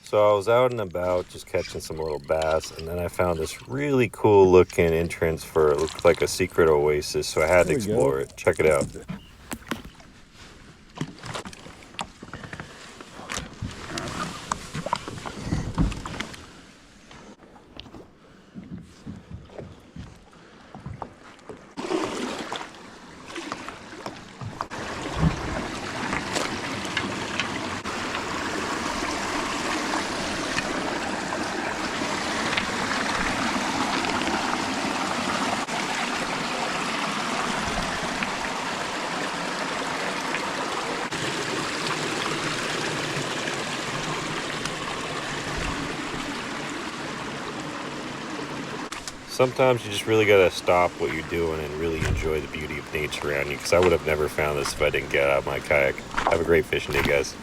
So I was out and about just catching some little bass, and then I found this really cool looking entrance for it looked like a secret oasis, so I had to There we go. explore it. Check it out. Sometimes you just really gotta stop what you're doing and really enjoy the beauty of nature around you, because I would have never found this if I didn't get out of my kayak. Have a great fishing day, guys.